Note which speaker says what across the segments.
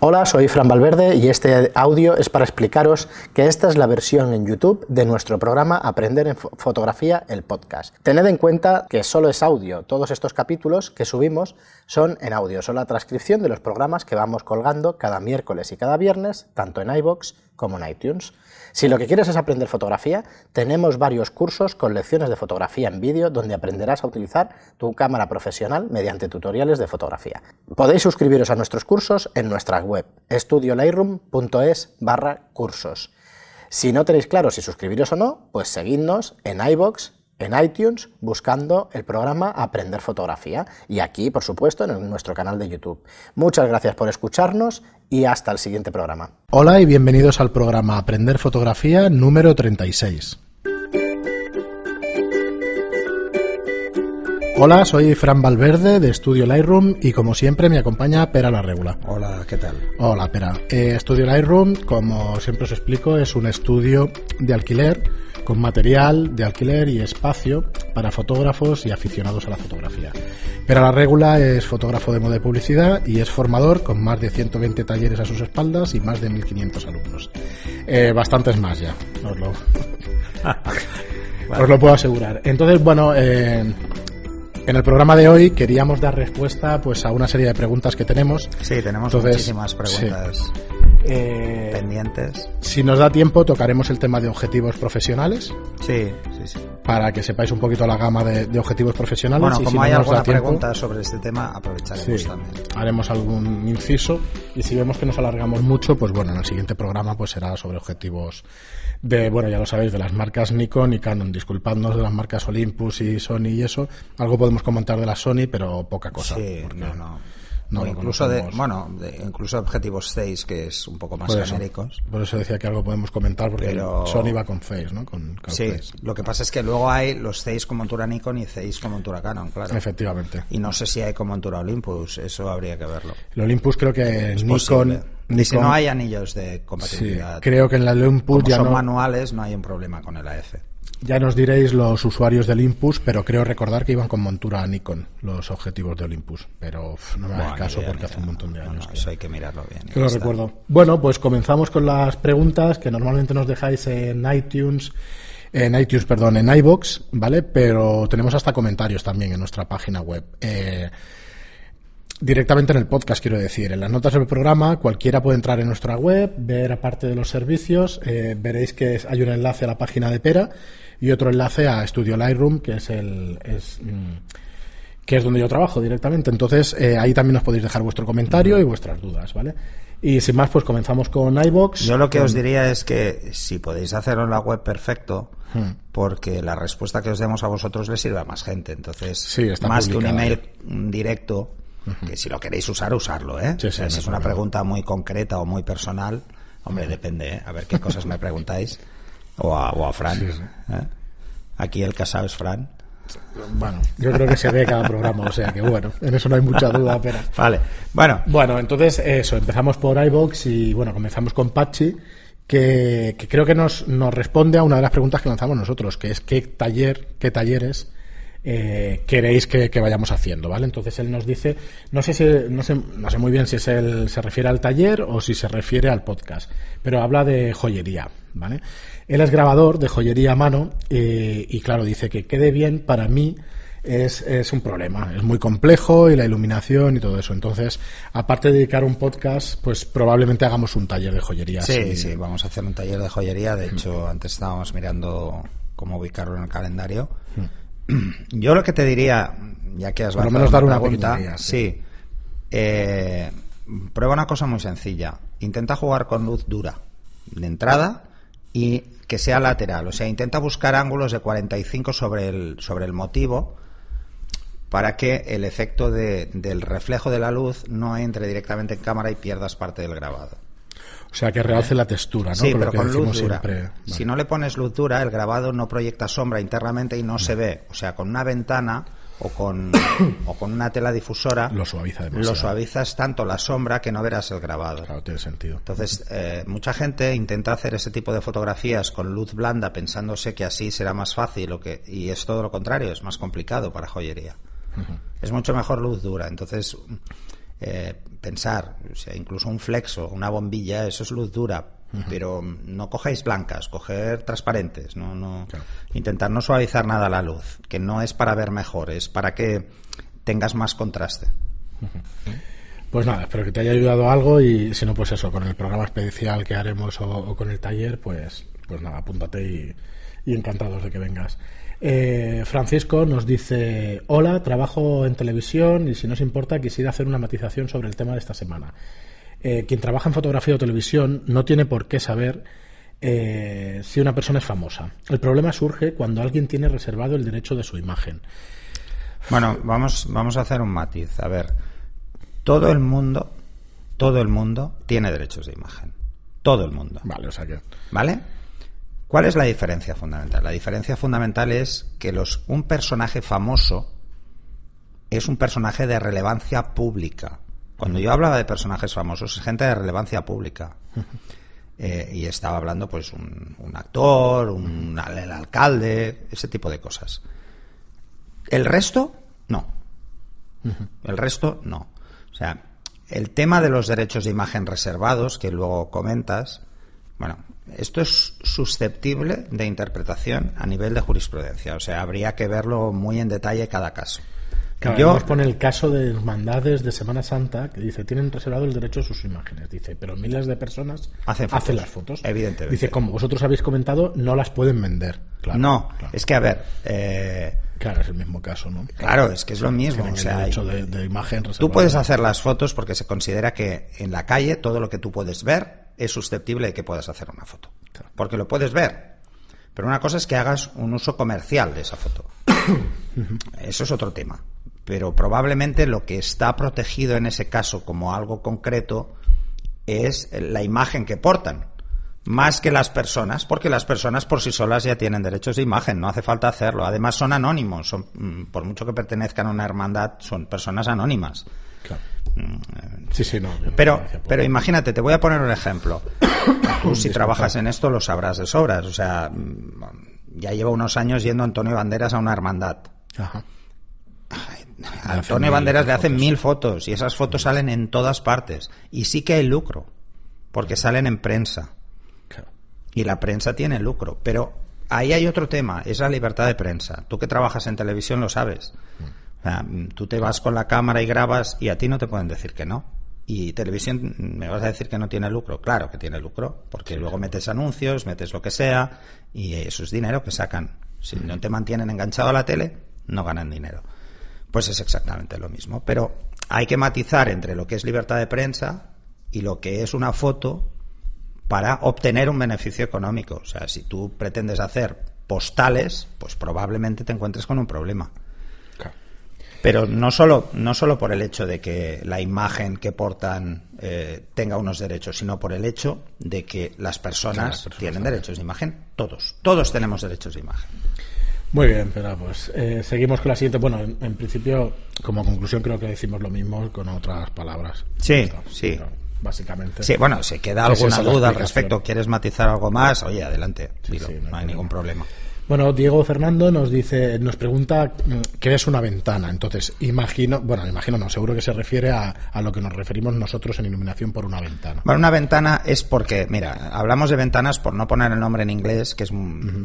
Speaker 1: Hola, soy Fran Valverde y este audio es para explicaros que esta es la versión en YouTube de nuestro programa Aprender en Fotografía, el podcast. Tened en cuenta que solo es audio. Todos estos capítulos que subimos son en audio, son la transcripción de los programas que vamos colgando cada miércoles y cada viernes, tanto en iVoox como en iTunes. Si lo que quieres es aprender fotografía, tenemos varios cursos con lecciones de fotografía en vídeo donde aprenderás a utilizar tu cámara profesional mediante tutoriales de fotografía. Podéis suscribiros a nuestros cursos en nuestra web estudiolightroom.es/cursos. Si no tenéis claro si suscribiros o no, pues seguidnos en iVoox, en iTunes, buscando el programa Aprender Fotografía y aquí, por supuesto, en nuestro canal de YouTube. Muchas gracias por escucharnos y hasta el siguiente programa.
Speaker 2: Hola y bienvenidos al programa Aprender Fotografía número 36. Hola, soy Fran Valverde de Estudio Lightroom y como siempre me acompaña Pera la Regula.
Speaker 3: Hola, ¿qué tal?
Speaker 2: Hola, Pera. Estudio Lightroom, como siempre os explico, es un estudio de alquiler con material de alquiler y espacio para fotógrafos y aficionados a la fotografía. Pera la Regula es fotógrafo de moda y publicidad y es formador con más de 120 talleres a sus espaldas y más de 1.500 alumnos. Bastantes más ya, os lo puedo asegurar. Entonces, bueno, en el programa de hoy queríamos dar respuesta pues a una serie de preguntas que tenemos.
Speaker 3: Sí, tenemos muchísimas preguntas pendientes.
Speaker 2: Si nos da tiempo tocaremos el tema de objetivos profesionales.
Speaker 3: Sí.
Speaker 2: Para que sepáis un poquito la gama de objetivos profesionales.
Speaker 3: Bueno,
Speaker 2: y
Speaker 3: como
Speaker 2: si no
Speaker 3: hay alguna
Speaker 2: tiempo,
Speaker 3: pregunta sobre este tema, aprovecharemos también.
Speaker 2: Haremos algún inciso y si vemos que nos alargamos mucho, pues bueno, en el siguiente programa pues será sobre objetivos de, bueno, ya lo sabéis, de las marcas Nikon y Canon. Disculpadnos de las marcas Olympus y Sony y eso. Algo podemos comentar de la Sony, pero poca cosa.
Speaker 3: Sí, no, incluso incluso objetivos 6 que es un poco más genéricos.
Speaker 2: Por eso decía que algo podemos comentar porque Sony va con Face, ¿no? Con
Speaker 3: sí,
Speaker 2: Face.
Speaker 3: Lo que pasa es que luego hay los 6 con montura Nikon y 6 con montura Canon, claro.
Speaker 2: Efectivamente.
Speaker 3: Y no sé si hay con montura Olympus, eso habría que verlo.
Speaker 2: El Olympus creo que
Speaker 3: es
Speaker 2: Nikon.
Speaker 3: Y si no hay anillos de compatibilidad.
Speaker 2: Sí, creo que en la Olympus
Speaker 3: como
Speaker 2: ya
Speaker 3: son
Speaker 2: no,
Speaker 3: manuales, no hay un problema con el AF.
Speaker 2: Ya nos diréis los usuarios de Olympus, pero creo recordar que iban con montura Nikon los objetivos de Olympus, pero no me hagas caso porque hace un montón de años.
Speaker 3: Eso hay que mirarlo bien.
Speaker 2: Que lo recuerdo. Bueno, pues comenzamos con las preguntas que normalmente nos dejáis en iVoox, ¿vale? Pero tenemos hasta comentarios también en nuestra página web. Directamente en el podcast, quiero decir. En las notas del programa, cualquiera puede entrar en nuestra web, ver aparte de los servicios, veréis que hay un enlace a la página de Pera y otro enlace a Studio Lightroom, que es donde yo trabajo directamente. Entonces, ahí también os podéis dejar vuestro comentario y vuestras dudas, ¿vale? Y sin más, pues comenzamos con iVoox.
Speaker 3: Yo lo que os diría es que si podéis hacerlo en la web, perfecto, porque la respuesta que os demos a vosotros le sirve a más gente. Entonces,
Speaker 2: sí,
Speaker 3: más que un email directo, que si lo queréis usarlo, ¿eh?
Speaker 2: Sí,
Speaker 3: o sea, si es una pregunta muy concreta o muy personal, hombre, depende, a ver qué cosas me preguntáis. O a Fran.
Speaker 2: Sí.
Speaker 3: Aquí el casado es Fran.
Speaker 2: Bueno, yo creo que se ve cada programa, o sea que bueno, en eso no hay mucha duda, pero...
Speaker 3: Vale, bueno,
Speaker 2: entonces eso, empezamos por iVoox y bueno, comenzamos con Pachi, que creo que nos responde a una de las preguntas que lanzamos nosotros, que es qué talleres queréis que vayamos haciendo, ¿vale? Entonces él nos dice, no sé muy bien si se refiere al taller o si se refiere al podcast, pero habla de joyería, ¿vale? Él es grabador de joyería a mano y claro, dice que quede bien para mí es un problema, es muy complejo y la iluminación y todo eso. Entonces, aparte de dedicar un podcast, pues probablemente hagamos un taller de joyería.
Speaker 3: Sí, vamos a hacer un taller de joyería. De hecho, antes estábamos mirando cómo ubicarlo en el calendario. Yo lo que te diría, ya que has lanzado una pregunta, prueba una cosa muy sencilla. Intenta jugar con luz dura de entrada y que sea lateral. O sea, intenta buscar ángulos de 45 sobre el motivo para que el efecto del reflejo de la luz no entre directamente en cámara y pierdas parte del grabado.
Speaker 2: O sea, que realce la textura, ¿no?
Speaker 3: Sí, pero con luz dura.
Speaker 2: Vale.
Speaker 3: Si no le pones luz dura, el grabado no proyecta sombra internamente y no se ve. O sea, con una ventana o con una tela difusora
Speaker 2: lo suaviza demasiado.
Speaker 3: Lo suavizas tanto la sombra que no verás el grabado.
Speaker 2: Claro, tiene sentido.
Speaker 3: Entonces, mucha gente intenta hacer ese tipo de fotografías con luz blanda pensándose que así será más fácil y es todo lo contrario, es más complicado para joyería. Es mucho mejor luz dura. Entonces, pensar, o sea, incluso un flexo, una bombilla, eso es luz dura, pero no cojáis blancas, coger transparentes, no
Speaker 2: Claro.
Speaker 3: intentar no suavizar nada la luz, que no es para ver mejor, es para que tengas más contraste.
Speaker 2: Pues nada, espero que te haya ayudado algo y si no, pues eso, con el programa especial que haremos o con el taller, pues nada, apúntate y encantados de que vengas. Francisco nos dice: hola, trabajo en televisión y si no os importa quisiera hacer una matización sobre el tema de esta semana. Quien trabaja en fotografía o televisión no tiene por qué saber si una persona es famosa. El problema surge cuando alguien tiene reservado el derecho de su imagen.
Speaker 3: Bueno, vamos a hacer un matiz. A ver, todo el mundo tiene derechos de imagen. Todo el mundo.
Speaker 2: Vale, o sea que...
Speaker 3: ¿Vale? ¿Cuál es la diferencia fundamental? La diferencia fundamental es que un personaje famoso es un personaje de relevancia pública. Cuando yo hablaba de personajes famosos, es gente de relevancia pública. Y estaba hablando, pues, un actor, el alcalde, ese tipo de cosas. El resto, no. El resto, no. O sea, el tema de los derechos de imagen reservados, que luego comentas, bueno, esto es susceptible de interpretación a nivel de jurisprudencia. O sea, habría que verlo muy en detalle cada caso.
Speaker 2: Claro, nos pone el caso de hermandades de Semana Santa que dice: tienen reservado el derecho a sus imágenes. Dice, pero miles de personas hacen las fotos.
Speaker 3: Evidentemente.
Speaker 2: Dice, como vosotros habéis comentado, no las pueden vender. Claro,
Speaker 3: no,
Speaker 2: claro.
Speaker 3: Es que a ver...
Speaker 2: Claro, es el mismo caso, ¿no?
Speaker 3: Claro, es que es lo mismo. O sea,
Speaker 2: el derecho de imagen reservado.
Speaker 3: Tú puedes hacer las fotos porque se considera que en la calle todo lo que tú puedes ver es susceptible de que puedas hacer una foto.
Speaker 2: Claro.
Speaker 3: Porque lo puedes ver. Pero una cosa es que hagas un uso comercial de esa foto. Eso es otro tema. Pero probablemente lo que está protegido en ese caso como algo concreto es la imagen que portan, más que las personas, porque las personas por sí solas ya tienen derechos de imagen, no hace falta hacerlo. Además son anónimos, por mucho que pertenezcan a una hermandad, son personas anónimas.
Speaker 2: Claro. Sí, no.
Speaker 3: Pero imagínate, te voy a poner un ejemplo. Tú, si trabajas en esto, lo sabrás de sobras. O sea, ya lleva unos años yendo Antonio Banderas a una hermandad.
Speaker 2: Ajá.
Speaker 3: A Antonio Banderas le hacen 1000 fotos y esas fotos salen en todas partes. Y sí que hay lucro, porque salen en prensa.
Speaker 2: Claro.
Speaker 3: Y la prensa tiene lucro. Pero ahí hay otro tema, es la libertad de prensa. Tú que trabajas en televisión lo sabes. O sea, tú te vas con la cámara y grabas y a ti no te pueden decir que no. Y televisión, ¿me vas a decir que no tiene lucro? Claro que tiene lucro, porque luego metes anuncios, metes lo que sea, y eso es dinero que sacan. Si no te mantienen enganchado a la tele, no ganan dinero. Pues es exactamente lo mismo. Pero hay que matizar entre lo que es libertad de prensa y lo que es una foto para obtener un beneficio económico. O sea, si tú pretendes hacer postales, pues probablemente te encuentres con un problema.
Speaker 2: Claro.
Speaker 3: Pero no solo por el hecho de que la imagen que portan tenga unos derechos, sino por el hecho de que las personas tienen derechos de imagen. Todos tenemos derechos de imagen.
Speaker 2: Muy bien, pero pues seguimos con la siguiente. Bueno, en principio, como conclusión, creo que decimos lo mismo con otras palabras.
Speaker 3: Sí, sí.
Speaker 2: Básicamente.
Speaker 3: Sí, bueno, si queda alguna duda al respecto, quieres matizar algo más, oye, adelante, dilo,
Speaker 2: sí,
Speaker 3: no hay ningún problema.
Speaker 2: Bueno, Diego Fernando nos pregunta qué es una ventana. Entonces, seguro que se refiere a lo que nos referimos nosotros en iluminación por una ventana.
Speaker 3: Bueno, una ventana es porque, mira, hablamos de ventanas por no poner el nombre en inglés, que es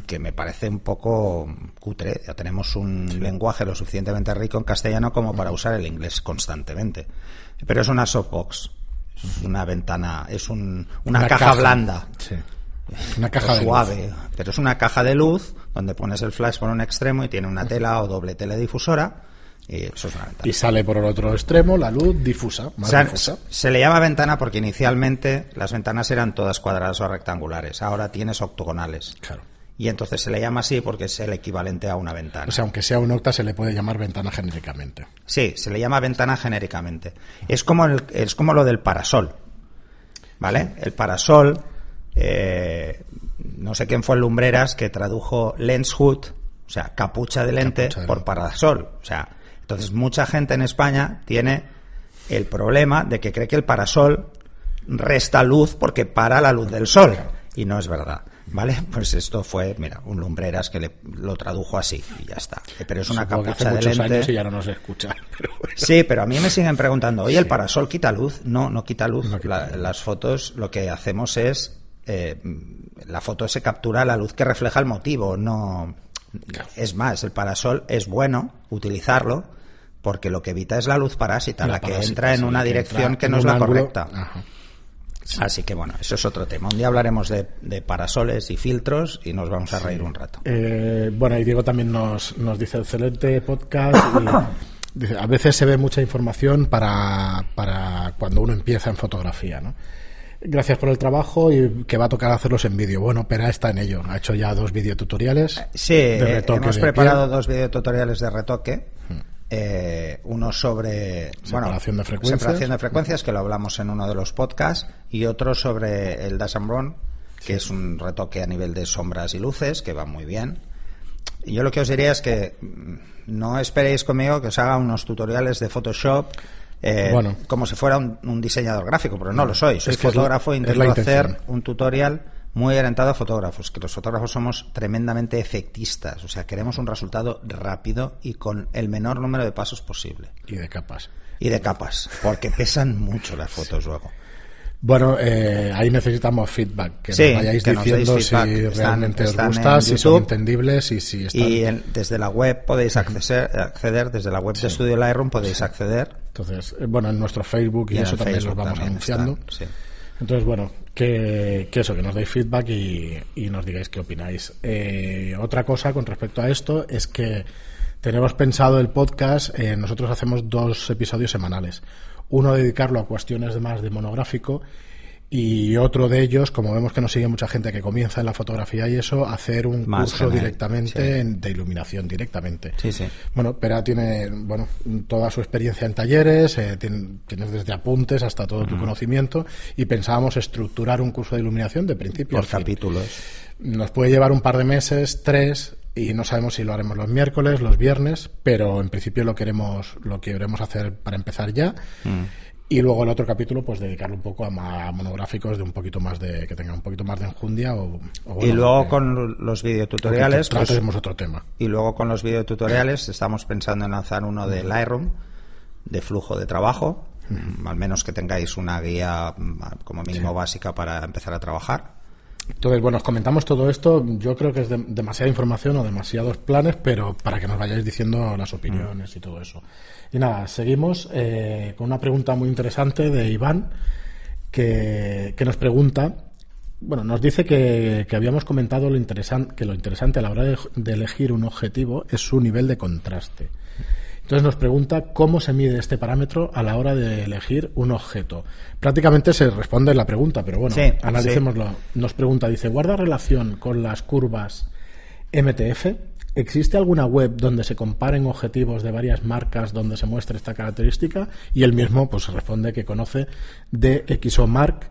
Speaker 3: que me parece un poco cutre. Ya tenemos un lenguaje lo suficientemente rico en castellano como para usar el inglés constantemente. Pero es una softbox, es una ventana, es una caja blanda.
Speaker 2: Sí. Una caja
Speaker 3: suave, pero es una caja de luz donde pones el flash por un extremo y tiene una tela o doble teledifusora y eso es una ventana.
Speaker 2: Y sale por el otro extremo la luz difusa, difusa.
Speaker 3: Se le llama ventana porque inicialmente las ventanas eran todas cuadradas o rectangulares, ahora tienes octogonales.
Speaker 2: Claro.
Speaker 3: Y entonces se le llama así porque es el equivalente a una ventana.
Speaker 2: O sea, aunque sea un octa se le puede llamar ventana genéricamente.
Speaker 3: Sí, se le llama ventana genéricamente. Es como lo del parasol, ¿vale? Sí. El parasol... no sé quién fue el Lumbreras que tradujo lens hood, o sea, capucha de lente, por parasol. O sea, entonces mucha gente en España tiene el problema de que cree que el parasol resta luz porque para la luz del sol. Y no es verdad. ¿Vale? Pues esto fue, mira, un lumbreras que lo tradujo así y ya está. Pero es una
Speaker 2: Supongo que
Speaker 3: capucha
Speaker 2: hace
Speaker 3: de
Speaker 2: muchos
Speaker 3: lente.
Speaker 2: años y ya no nos escucha. Pero bueno.
Speaker 3: Sí, pero a mí me siguen preguntando, oye, ¿el
Speaker 2: Sí.
Speaker 3: parasol quita luz? No quita luz.
Speaker 2: No quita luz.
Speaker 3: Las fotos, lo que hacemos es, la foto se captura la luz que refleja el motivo. No,
Speaker 2: Claro.
Speaker 3: es más, el parasol es bueno utilizarlo porque lo que evita es la luz parásita, la que
Speaker 2: parásita,
Speaker 3: entra en
Speaker 2: sí,
Speaker 3: una
Speaker 2: que
Speaker 3: dirección
Speaker 2: entra
Speaker 3: que
Speaker 2: en
Speaker 3: no es
Speaker 2: un
Speaker 3: la
Speaker 2: ángulo.
Speaker 3: correcta.
Speaker 2: Ajá. Sí.
Speaker 3: Así que bueno, eso es otro tema. Un día hablaremos de parasoles y filtros y nos vamos a reír un rato.
Speaker 2: Bueno, y Diego también nos dice excelente podcast y dice, a veces se ve mucha información para cuando uno empieza en fotografía, ¿no? Gracias por el trabajo y que va a tocar hacerlos en vídeo. Bueno, Pera está en ello. Ha hecho ya 2 videotutoriales.
Speaker 3: Sí,
Speaker 2: de retoque
Speaker 3: hemos
Speaker 2: de
Speaker 3: preparado
Speaker 2: piel.
Speaker 3: 2 videotutoriales de retoque. Uno sobre
Speaker 2: Separación de frecuencias.
Speaker 3: separación de frecuencias, que lo hablamos en uno de los podcasts, y otro sobre el Dash and Burn, que es un retoque a nivel de sombras y luces, que va muy bien. Y yo lo que os diría es que no esperéis conmigo que os haga unos tutoriales de Photoshop como si fuera un diseñador gráfico, pero no lo soy. Soy fotógrafo e intento hacer un tutorial muy orientado a fotógrafos, que los fotógrafos somos tremendamente efectistas, o sea, queremos un resultado rápido y con el menor número de pasos posible.
Speaker 2: Y de capas.
Speaker 3: Y de capas, porque pesan mucho las fotos luego.
Speaker 2: Bueno, ahí necesitamos feedback, que nos vayáis
Speaker 3: que nos
Speaker 2: diciendo
Speaker 3: deis feedback.
Speaker 2: si realmente os
Speaker 3: Están
Speaker 2: gusta,
Speaker 3: en
Speaker 2: si
Speaker 3: YouTube,
Speaker 2: son entendibles y si están...
Speaker 3: Y desde la web podéis acceder desde la web de Studio Lightroom podéis acceder.
Speaker 2: Entonces, bueno, en nuestro Facebook y
Speaker 3: en
Speaker 2: eso
Speaker 3: el
Speaker 2: también
Speaker 3: Facebook
Speaker 2: los vamos
Speaker 3: también
Speaker 2: anunciando.
Speaker 3: están, sí.
Speaker 2: Entonces, bueno, que eso, que nos deis feedback y nos digáis qué opináis. Otra cosa con respecto a esto es que tenemos pensado el podcast, nosotros hacemos 2 episodios semanales. Uno dedicarlo a cuestiones más de monográfico y otro de ellos, como vemos que nos sigue mucha gente que comienza en la fotografía y eso, hacer un
Speaker 3: Más
Speaker 2: curso
Speaker 3: general,
Speaker 2: directamente
Speaker 3: sí.
Speaker 2: de iluminación directamente.
Speaker 3: Sí, sí.
Speaker 2: Bueno, Pera tiene toda su experiencia en talleres, tienes desde apuntes hasta todo tu conocimiento y pensábamos estructurar un curso de iluminación de principio
Speaker 3: Por
Speaker 2: a fin.
Speaker 3: capítulos.
Speaker 2: Nos puede llevar un par de meses, 3, y no sabemos si lo haremos los miércoles, los viernes, pero en principio lo queremos hacer para empezar ya. Y luego el otro capítulo, pues dedicarlo un poco a monográficos de un poquito más que tengan un poquito más de enjundia
Speaker 3: Y luego con los videotutoriales
Speaker 2: tratemos otro tema.
Speaker 3: Y luego con los videotutoriales estamos pensando en lanzar uno de Lightroom, de flujo de trabajo, al menos que tengáis una guía como mínimo básica para empezar a trabajar.
Speaker 2: Entonces, bueno, os comentamos todo esto. Yo creo que es demasiada información o demasiados planes, pero para que nos vayáis diciendo las opiniones y todo eso. Y nada, seguimos con una pregunta muy interesante de Iván, que nos pregunta, bueno, nos dice que habíamos comentado que lo interesante a la hora de elegir un objetivo es su nivel de contraste. Entonces nos pregunta cómo se mide este parámetro a la hora de elegir un objeto. Prácticamente se responde la pregunta, pero bueno,
Speaker 3: sí,
Speaker 2: analicémoslo. Sí. Nos pregunta, dice, ¿guarda relación con las curvas MTF? ¿Existe alguna web donde se comparen objetivos de varias marcas donde se muestre esta característica? Y él mismo pues responde que conoce DxOMark,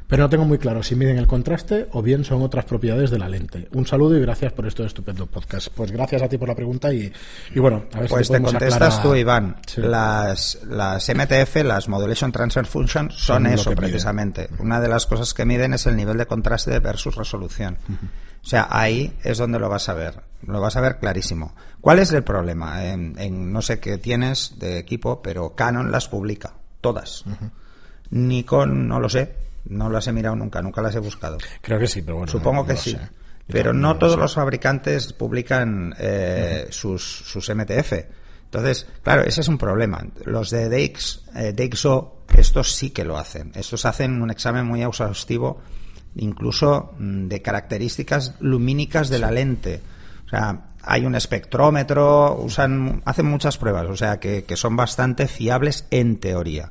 Speaker 2: pero no tengo muy claro si miden el contraste o bien son otras propiedades de la lente. Un saludo y gracias por estos estupendos podcasts. Pues gracias a ti por la pregunta y bueno, a ver
Speaker 3: pues
Speaker 2: si
Speaker 3: te contestas
Speaker 2: aclarar...
Speaker 3: tú, Iván.
Speaker 2: Sí.
Speaker 3: Las MTF, las Modulation Transfer Function, son eso precisamente. Una de las cosas que miden es el nivel de contraste versus resolución. O sea, ahí es donde lo vas a ver. Lo vas a ver clarísimo. ¿Cuál es el problema? No sé qué tienes de equipo, pero Canon las publica. Todas. Nikon, no lo sé. No las he mirado nunca las he buscado.
Speaker 2: Creo que sí, pero bueno.
Speaker 3: Supongo que sí. Pero no todos los fabricantes publican sus MTF. Entonces, claro, ese es un problema. Los de DxO, estos sí que lo hacen. Estos hacen un examen muy exhaustivo, incluso de características lumínicas de la lente. O sea, hay un espectrómetro, hacen muchas pruebas, o sea, que son bastante fiables en teoría.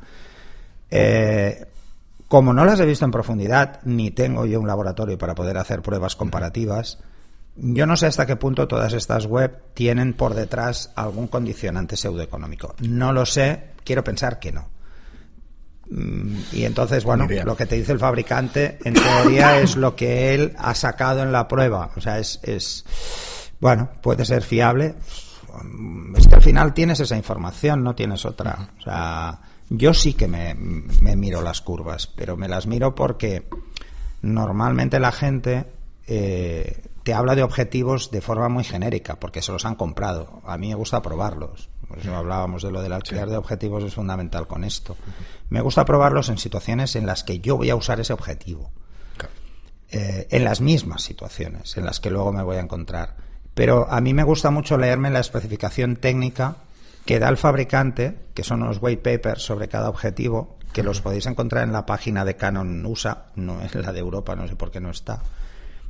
Speaker 3: Como no las he visto en profundidad, ni tengo yo un laboratorio para poder hacer pruebas comparativas, yo no sé hasta qué punto todas estas web tienen por detrás algún condicionante pseudoeconómico. No lo sé, quiero pensar que no. Y entonces, bueno, lo que te dice el fabricante, en teoría, es lo que él ha sacado en la prueba. O sea, bueno, puede ser fiable. Es que al final tienes esa información, no tienes otra. O sea, yo sí que me miro las curvas, pero me las miro porque normalmente la gente te habla de objetivos de forma muy genérica, porque se los han comprado. A mí me gusta probarlos. Por eso hablábamos de lo del alquiler de objetivos, es fundamental con esto. Me gusta probarlos en situaciones en las que yo voy a usar ese objetivo. En las mismas situaciones en las que luego me voy a encontrar. Pero a mí me gusta mucho leerme la especificación técnica que da el fabricante, que son los white papers sobre cada objetivo, que los podéis encontrar en la página de Canon USA, no es la de Europa, no sé por qué no está,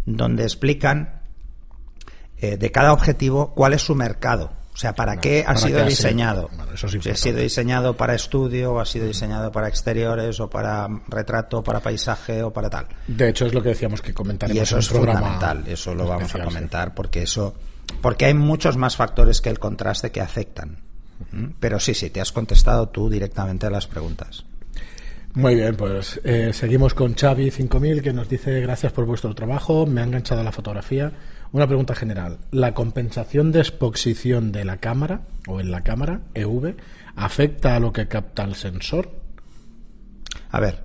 Speaker 3: donde explican de cada objetivo cuál es su mercado. O sea, ¿para qué ha sido diseñado? Si ha sido diseñado para estudio, o ha sido diseñado para exteriores, o para retrato, para paisaje, o para tal.
Speaker 2: De hecho, es lo que decíamos que comentaremos.
Speaker 3: Y eso es fundamental, eso lo vamos a comentar, porque hay muchos más factores que el contraste que afectan. Pero sí, te has contestado tú directamente a las preguntas.
Speaker 2: Muy bien, pues seguimos con Xavi 5000, que nos dice: gracias por vuestro trabajo, me ha enganchado la fotografía. Una pregunta general: ¿la compensación de exposición de la cámara o en la cámara EV afecta a lo que capta el sensor?
Speaker 3: A ver,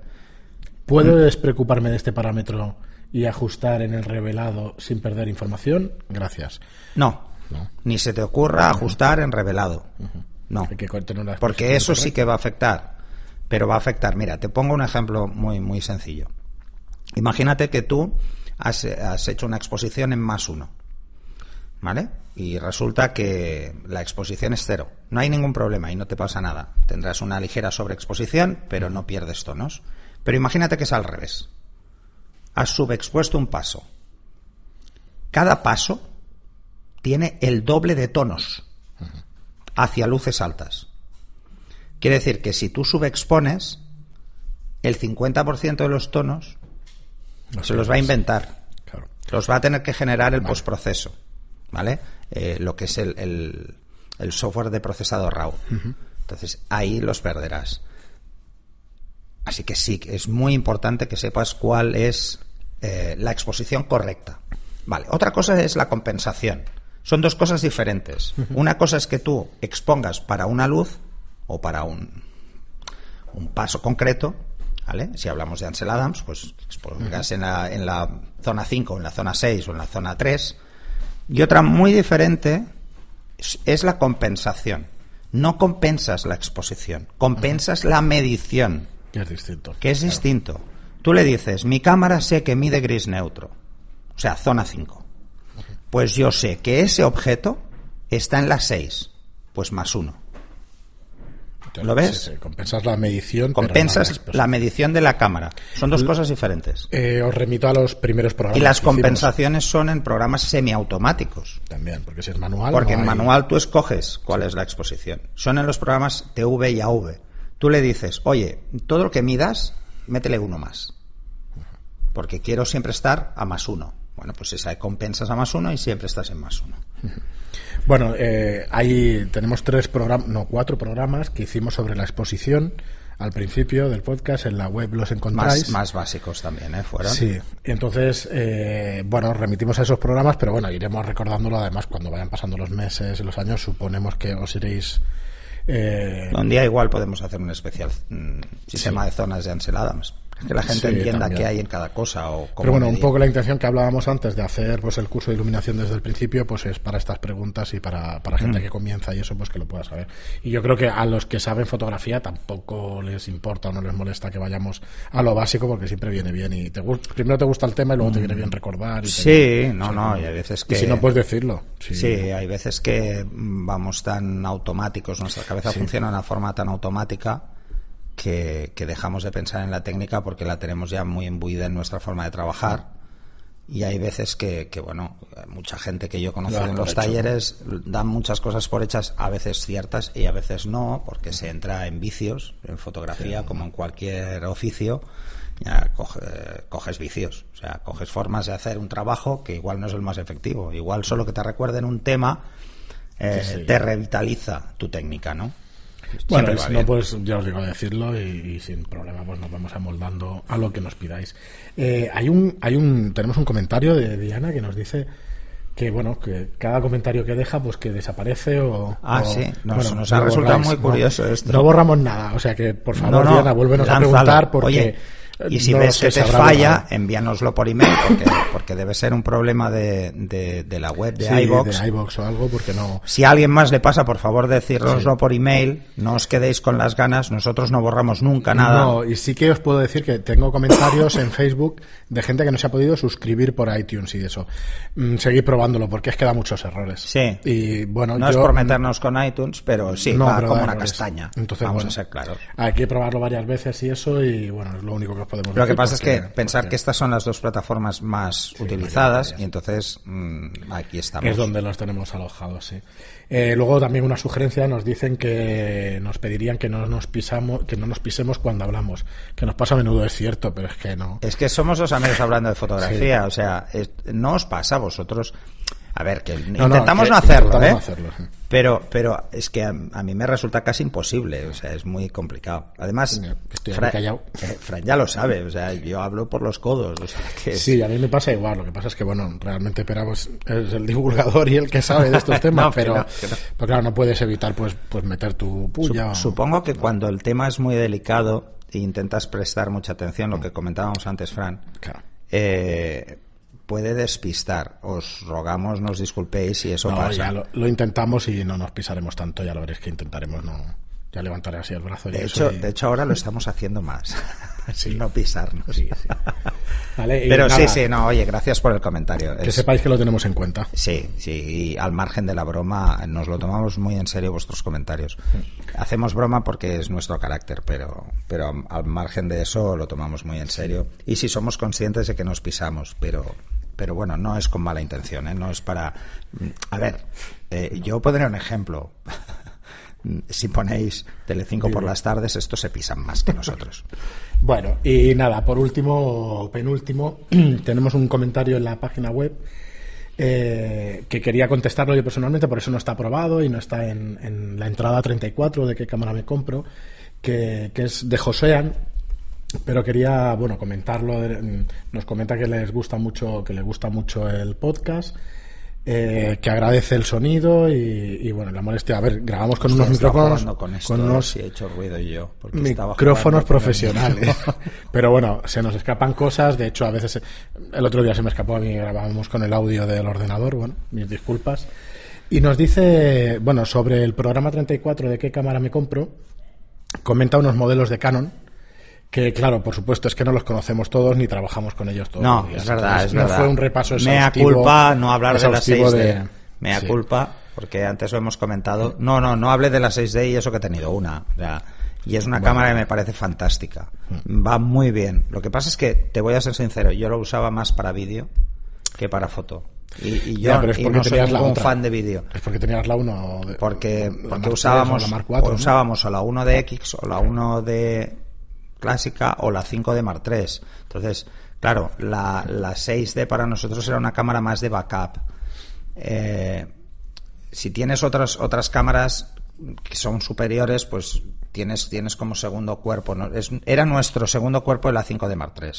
Speaker 2: ¿puedo despreocuparme de este parámetro y ajustar en el revelado sin perder información? Gracias.
Speaker 3: No. Ni se te ocurra ajustar en revelado. No,
Speaker 2: hay que tener una
Speaker 3: porque eso sí que va a afectar. Pero va a afectar. Mira, te pongo un ejemplo muy, muy sencillo. Imagínate que tú has hecho una exposición en +1, ¿vale? Y resulta que la exposición es 0. No hay ningún problema y no te pasa nada. Tendrás una ligera sobreexposición, pero no pierdes tonos. Pero imagínate que es al revés. Has subexpuesto un paso. Cada paso tiene el doble de tonos hacia luces altas. Quiere decir que si tú subexpones, el 50% de los tonos se los va a inventar.
Speaker 2: Claro.
Speaker 3: Los va a tener que generar el postproceso, ¿vale? Lo que es el software de procesado RAW. Entonces, ahí los perderás. Así que sí, es muy importante que sepas cuál es la exposición correcta. Vale, otra cosa es la compensación. Son dos cosas diferentes. Una cosa es que tú expongas para una luz o para un paso concreto, ¿vale? Si hablamos de Ansel Adams, pues expongas en la zona 5, en la zona 6 o en la zona 3. Y otra muy diferente es la compensación. No compensas la exposición, compensas la medición.
Speaker 2: Que es distinto.
Speaker 3: Que es distinto. Tú le dices: mi cámara sé que mide gris neutro, o sea, zona 5. Pues yo sé que ese objeto está en la 6, pues +1. ¿Lo ves?
Speaker 2: Sí, compensas la medición.
Speaker 3: Compensas la medición de la cámara. Son dos cosas diferentes.
Speaker 2: Os remito a los primeros programas.
Speaker 3: Y las compensaciones son en programas semiautomáticos.
Speaker 2: También, porque si es manual.
Speaker 3: Porque en manual tú escoges cuál es la exposición. Son en los programas TV y AV. Tú le dices: oye, todo lo que midas, métele uno más. Porque quiero siempre estar a +1. Bueno, pues esa compensas a +1 y siempre estás en +1.
Speaker 2: Bueno, ahí tenemos 4 programas que hicimos sobre la exposición al principio del podcast. En la web los encontráis.
Speaker 3: Más básicos también, fueron.
Speaker 2: Sí, entonces, remitimos a esos programas, pero bueno, iremos recordándolo además cuando vayan pasando los meses y los años. Suponemos que os iréis...
Speaker 3: Un día igual podemos hacer un especial sistema de zonas de Ansel Adams. Que la gente entienda qué hay en cada cosa.
Speaker 2: Pero bueno, un poco la intención que hablábamos antes de hacer pues el curso de iluminación desde el principio, pues es para estas preguntas y para gente que comienza y eso, pues que lo pueda saber. Y yo creo que a los que saben fotografía tampoco les importa o no les molesta que vayamos a lo básico, porque siempre viene bien y primero te gusta el tema y luego te viene bien recordar. Y
Speaker 3: y hay veces que...
Speaker 2: Y si no puedes decirlo.
Speaker 3: Sí, hay veces que vamos tan automáticos, nuestra cabeza funciona de una forma tan automática que dejamos de pensar en la técnica porque la tenemos ya muy imbuida en nuestra forma de trabajar. Y hay veces que mucha gente que yo conozco en los talleres dan muchas cosas por hechas, a veces ciertas y a veces no, porque se entra en vicios, en fotografía como en cualquier oficio. Ya coges vicios, o sea, coges formas de hacer un trabajo que igual no es el más efectivo. Igual solo que te recuerden un tema te revitaliza tu técnica, ¿no?
Speaker 2: Bueno, si no, pues ya os digo decirlo y sin problema pues nos vamos amoldando a lo que nos pidáis. Tenemos un comentario de Diana que nos dice que que cada comentario que deja pues que desaparece
Speaker 3: sí, nos ha resultado muy curioso esto.
Speaker 2: No borramos nada, o sea que por favor Diana, vuélvenos a preguntar porque
Speaker 3: Y si
Speaker 2: No
Speaker 3: ves
Speaker 2: sé
Speaker 3: que
Speaker 2: si
Speaker 3: te
Speaker 2: habrá
Speaker 3: falla,
Speaker 2: llegado.
Speaker 3: envíanoslo por email, porque debe ser un problema de la web de
Speaker 2: Sí,
Speaker 3: iVoox.
Speaker 2: de iVoox o algo, porque no...
Speaker 3: Si a alguien más le pasa, por favor, decírnoslo
Speaker 2: Sí.
Speaker 3: por email. No os quedéis con las ganas. Nosotros no borramos nunca nada.
Speaker 2: No, y sí que os puedo decir que tengo comentarios en Facebook de gente que no se ha podido suscribir por iTunes y eso. Seguid probándolo, porque es que da muchos errores.
Speaker 3: Sí.
Speaker 2: Y bueno,
Speaker 3: No es por meternos con iTunes, pero sí,
Speaker 2: No,
Speaker 3: va
Speaker 2: pero
Speaker 3: como
Speaker 2: da
Speaker 3: una
Speaker 2: errores.
Speaker 3: castaña.
Speaker 2: Entonces,
Speaker 3: Vamos
Speaker 2: bueno,
Speaker 3: a ser claros.
Speaker 2: hay que probarlo varias veces y eso, y bueno, es lo único que os podemos
Speaker 3: Lo que
Speaker 2: decir,
Speaker 3: pasa es que
Speaker 2: porque-
Speaker 3: pensar
Speaker 2: porque
Speaker 3: que estas son las dos plataformas más utilizadas y entonces aquí estamos.
Speaker 2: es donde los tenemos alojados, sí. Luego también una sugerencia, nos dicen que nos pedirían que no nos pisemos cuando hablamos, que nos pasa a menudo, es cierto, pero es que no.
Speaker 3: Es que somos dos amigos hablando de fotografía, o sea, no os pasa a vosotros. A ver, que intentamos
Speaker 2: que
Speaker 3: no hacerlo,
Speaker 2: intentamos
Speaker 3: ¿eh?
Speaker 2: no hacerlo, sí.
Speaker 3: Pero es que a mí me resulta casi imposible, o sea, es muy complicado. Además,
Speaker 2: Estoy aquí callado.
Speaker 3: Fran ya lo sabe, o sea, yo hablo por los codos, o sea, que es-
Speaker 2: Sí, a mí me pasa igual. Lo que pasa es que, bueno, realmente Pera es el divulgador y el que sabe de estos temas,
Speaker 3: No, que
Speaker 2: pero,
Speaker 3: no, que no.
Speaker 2: pero claro, no puedes evitar pues meter tu puya.
Speaker 3: Supongo que cuando el tema es muy delicado e intentas prestar mucha atención, lo que comentábamos antes, Fran,
Speaker 2: Claro.
Speaker 3: puede despistar. Os rogamos, nos disculpéis si eso
Speaker 2: No,
Speaker 3: pasa.
Speaker 2: ya lo intentamos y no nos pisaremos tanto, ya lo veréis que intentaremos, no. Ya levantaré así el brazo y
Speaker 3: De
Speaker 2: eso.
Speaker 3: hecho, de hecho, ahora lo estamos haciendo más.
Speaker 2: Sí.
Speaker 3: No pisarnos.
Speaker 2: Sí, sí. Vale, y
Speaker 3: Pero
Speaker 2: nada,
Speaker 3: sí, no, oye, gracias por el comentario.
Speaker 2: que sepáis que lo tenemos en cuenta.
Speaker 3: Sí, sí, y al margen de la broma, nos lo tomamos muy en serio vuestros comentarios. Hacemos broma porque es nuestro carácter, pero al margen de eso lo tomamos muy en serio. Y sí somos conscientes de que nos pisamos, pero bueno, no es con mala intención, ¿eh? No es para... A ver, yo pondré un ejemplo. Si ponéis Telecinco por las tardes, estos se pisan más que nosotros.
Speaker 2: Bueno, y nada, por último, penúltimo, tenemos un comentario en la página web que quería contestarlo yo personalmente, por eso no está aprobado y no está en la entrada 34 de qué cámara me compro, que es de Josean, pero quería, bueno, comentarlo. Nos comenta que le gusta mucho el podcast. Que agradece el sonido y bueno, la molestia. A ver, grabamos con unos micrófonos,
Speaker 3: con unos he hecho ruido yo, porque estaba
Speaker 2: micrófonos
Speaker 3: jugando con el
Speaker 2: profesionales.
Speaker 3: micro.
Speaker 2: Pero bueno, se nos escapan cosas. De hecho, a veces el otro día se me escapó a mí, grabábamos con el audio del ordenador. Bueno, mis disculpas. Y nos dice, bueno, sobre el programa 34 de qué cámara me compro, comenta unos modelos de Canon. Que claro, por supuesto, es que no los conocemos todos ni trabajamos con ellos todos.
Speaker 3: No,
Speaker 2: los días.
Speaker 3: es verdad,
Speaker 2: Entonces,
Speaker 3: es
Speaker 2: no
Speaker 3: verdad.
Speaker 2: fue un repaso
Speaker 3: Mea
Speaker 2: exhaustivo.
Speaker 3: culpa no hablar de la
Speaker 2: exhaustivo
Speaker 3: 6D. Mea
Speaker 2: sí.
Speaker 3: culpa, porque antes lo hemos comentado. No hablé de la 6D y eso que he tenido una. O sea, y es una cámara que me parece fantástica. Va muy bien. Lo que pasa es que, te voy a ser sincero, yo lo usaba más para vídeo que para foto. Y yo
Speaker 2: Ya, pero es
Speaker 3: y
Speaker 2: porque
Speaker 3: no soy
Speaker 2: tenías la
Speaker 3: ningún
Speaker 2: otra.
Speaker 3: fan de vídeo.
Speaker 2: Es porque tenías la 1
Speaker 3: Porque
Speaker 2: Mark III
Speaker 3: usábamos,
Speaker 2: o la Mark IV, ¿no?
Speaker 3: usábamos o la 1 de X o la 1 de clásica o la 5 de Mark III. Entonces, claro, la 6D para nosotros era una cámara más de backup. Si tienes otras cámaras que son superiores, pues tienes como segundo cuerpo, ¿no? Era nuestro segundo cuerpo de la 5 de Mark III.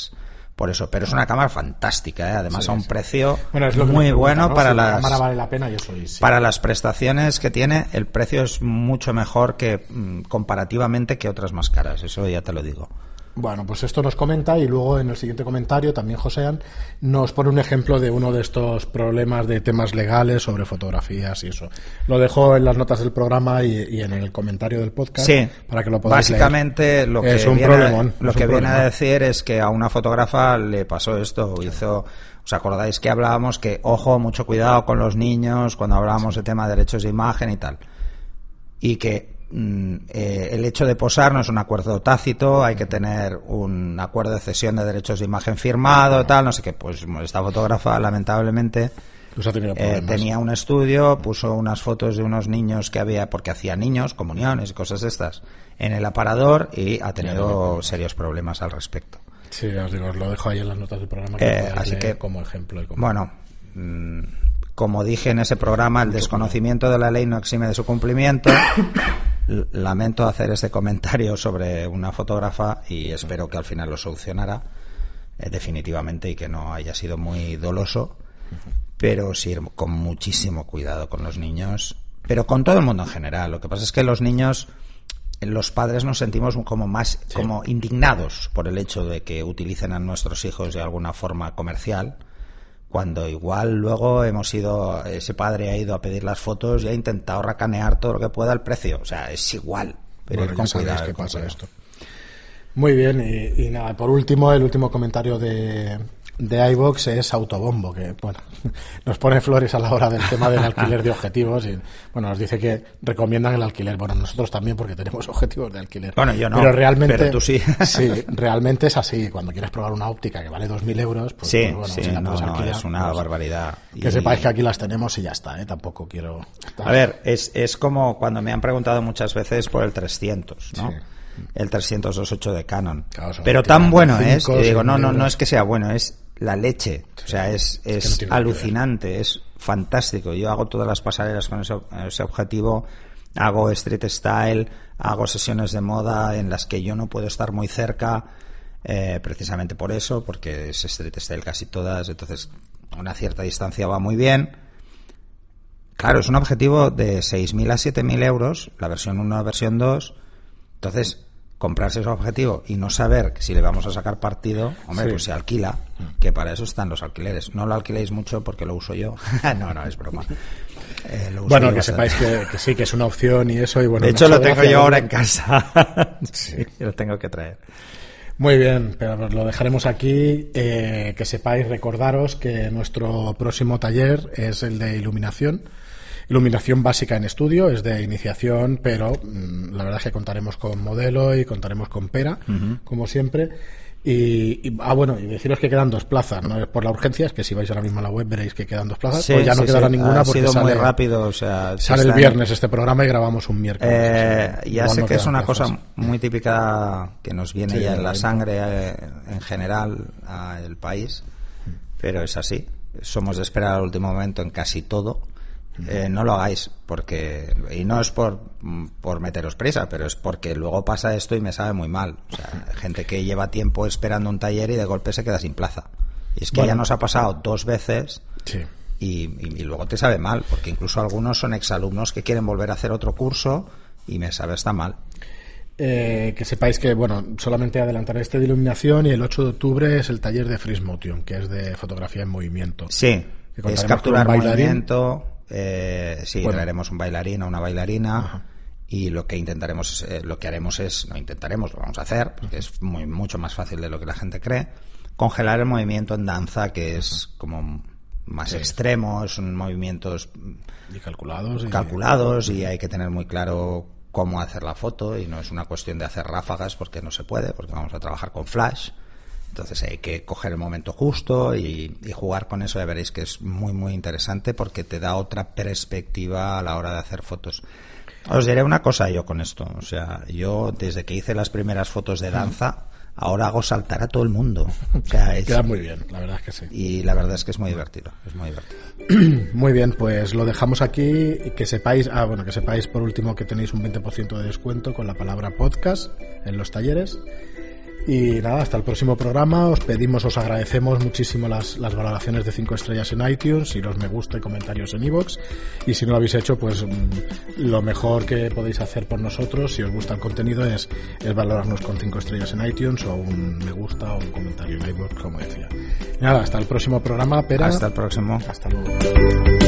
Speaker 3: Por eso, pero es una cámara fantástica, ¿eh? Además
Speaker 2: Sí,
Speaker 3: a un
Speaker 2: sí.
Speaker 3: precio
Speaker 2: Bueno, es lo que
Speaker 3: muy
Speaker 2: me pregunta,
Speaker 3: bueno
Speaker 2: ¿no?
Speaker 3: para
Speaker 2: Si la
Speaker 3: las
Speaker 2: cámara vale la pena, yo soy sí.
Speaker 3: para las prestaciones que tiene. El precio es mucho mejor que comparativamente que otras más caras, eso ya te lo digo.
Speaker 2: Bueno, pues esto nos comenta y luego en el siguiente comentario también Josean nos pone un ejemplo de uno de estos problemas de temas legales sobre fotografías y eso. Lo dejo en las notas del programa y en el comentario del podcast
Speaker 3: Sí,
Speaker 2: para que lo podáis
Speaker 3: básicamente
Speaker 2: leer.
Speaker 3: lo que
Speaker 2: Es un
Speaker 3: viene,
Speaker 2: problemón,
Speaker 3: lo
Speaker 2: es
Speaker 3: que
Speaker 2: un
Speaker 3: viene a
Speaker 2: problema.
Speaker 3: decir es que a una fotógrafa le pasó esto. ¿Os acordáis que hablábamos que, ojo, mucho cuidado con los niños cuando hablábamos de tema de derechos de imagen y tal? Y que el hecho de posar no es un acuerdo tácito, hay que tener un acuerdo de cesión de derechos de imagen firmado, tal, no sé qué. Pues esta fotógrafa, lamentablemente,
Speaker 2: Pues ha tenido problemas.
Speaker 3: tenía un estudio, puso unas fotos de unos niños que había, porque hacía niños, comuniones y cosas de estas, en el aparador y ha tenido serios problemas al respecto.
Speaker 2: Sí, os digo, os lo dejo ahí en las notas del programa
Speaker 3: Así que,
Speaker 2: como ejemplo.
Speaker 3: Bueno, como dije en ese programa, el desconocimiento de la ley no exime de su cumplimiento. Lamento hacer este comentario sobre una fotógrafa y espero que al final lo solucionara definitivamente y que no haya sido muy doloso, pero sí con muchísimo cuidado con los niños, pero con todo el mundo en general. Lo que pasa es que los niños los padres nos sentimos como más como indignados por el hecho de que utilicen a nuestros hijos de alguna forma comercial, cuando igual luego ese padre ha ido a pedir las fotos y ha intentado racanear todo lo que pueda el precio. O sea, es igual, pero
Speaker 2: bueno,
Speaker 3: con
Speaker 2: ya
Speaker 3: cuidado.
Speaker 2: Que pasa esto. Muy bien, y nada, por último, el último comentario de iVoox es Autobombo, que bueno, nos pone flores a la hora del tema del alquiler de objetivos y bueno, nos dice que recomiendan el alquiler. Bueno, nosotros también, porque tenemos objetivos de alquiler.
Speaker 3: Bueno, yo no,
Speaker 2: pero realmente,
Speaker 3: pero tú sí.
Speaker 2: Sí, realmente es así. Cuando quieres probar una óptica que vale 2.000 euros, pues,
Speaker 3: sí,
Speaker 2: pues bueno,
Speaker 3: sí,
Speaker 2: si la puedes alquilar,
Speaker 3: es una
Speaker 2: pues,
Speaker 3: barbaridad.
Speaker 2: Que sepáis que aquí las tenemos y ya está, Tampoco quiero...
Speaker 3: A ver, es como cuando me han preguntado muchas veces por el 300, ¿no? Sí. El 300-2.8 de Canon. Claro, pero tan bueno es, y digo, no es que sea bueno, es la leche. O sea, es no alucinante, es fantástico. Yo hago todas las pasarelas con ese objetivo, hago street style, hago sesiones de moda en las que yo no puedo estar muy cerca, precisamente por eso, porque es street style casi todas, entonces una cierta distancia va muy bien. Claro, es un objetivo de 6.000 a 7.000 euros, la versión 1 a la versión 2. Entonces, comprarse ese objetivo y no saber si le vamos a sacar partido, hombre, pues se alquila, que para eso están los alquileres. No lo alquiléis mucho porque lo uso yo. no, es broma.
Speaker 2: Bueno, que sepáis que sí, que es una opción y eso. Y bueno,
Speaker 3: de hecho, lo tengo yo ahora en casa. Sí, lo tengo que traer.
Speaker 2: Muy bien, pero lo dejaremos aquí. Que sepáis, recordaros que nuestro próximo taller es el de iluminación básica en estudio, es de iniciación, pero la verdad es que contaremos con modelo y contaremos con pera, como siempre. Y deciros que quedan 2 plazas, no es por la urgencia, es que si vais ahora mismo a la web veréis que quedan 2 plazas, pues ya no quedará ninguna porque
Speaker 3: sale muy rápido, o sea,
Speaker 2: sale el viernes este programa y grabamos un miércoles.
Speaker 3: Ya sé que es una cosa muy típica que nos viene ya en la sangre en general al país, pero es así. Somos de esperar al último momento en casi todo. No lo hagáis, porque y no es por meteros prisa, pero es porque luego pasa esto y me sabe muy mal. O sea, gente que lleva tiempo esperando un taller y de golpe se queda sin plaza. Y es que ya nos ha pasado 2 veces y luego te sabe mal, porque incluso algunos son exalumnos que quieren volver a hacer otro curso y me sabe hasta mal.
Speaker 2: Que sepáis que, solamente adelantaré este de iluminación y el 8 de octubre es el taller de Freeze Motion, que es de fotografía en movimiento.
Speaker 3: Sí, es capturar movimiento. Traeremos un bailarín o una bailarina y lo que intentaremos lo vamos a hacer, porque es mucho más fácil de lo que la gente cree, congelar el movimiento en danza, que es como más extremo, son movimientos calculados y hay que tener muy claro cómo hacer la foto, y no es una cuestión de hacer ráfagas porque no se puede, porque vamos a trabajar con flash. Entonces hay que coger el momento justo y jugar con eso. Ya veréis que es muy muy interesante, porque te da otra perspectiva a la hora de hacer fotos. Os diré una cosa yo con esto. O sea, yo desde que hice las primeras fotos de danza, ahora hago saltar a todo el mundo. O sea,
Speaker 2: queda muy bien, la verdad es que sí.
Speaker 3: Y la verdad es que es muy divertido.
Speaker 2: Muy bien, pues lo dejamos aquí. Que sepáis por último que tenéis un 20% de descuento con la palabra podcast en los talleres. Y nada, hasta el próximo programa. Os agradecemos muchísimo las valoraciones de 5 estrellas en iTunes y los me gusta y comentarios en iVoox. Y si no lo habéis hecho, pues lo mejor que podéis hacer por nosotros, si os gusta el contenido, es valorarnos con 5 estrellas en iTunes o un me gusta o un comentario en iVoox, como decía. Y nada, hasta el próximo programa, Pera.
Speaker 3: Hasta el próximo.
Speaker 2: Hasta luego.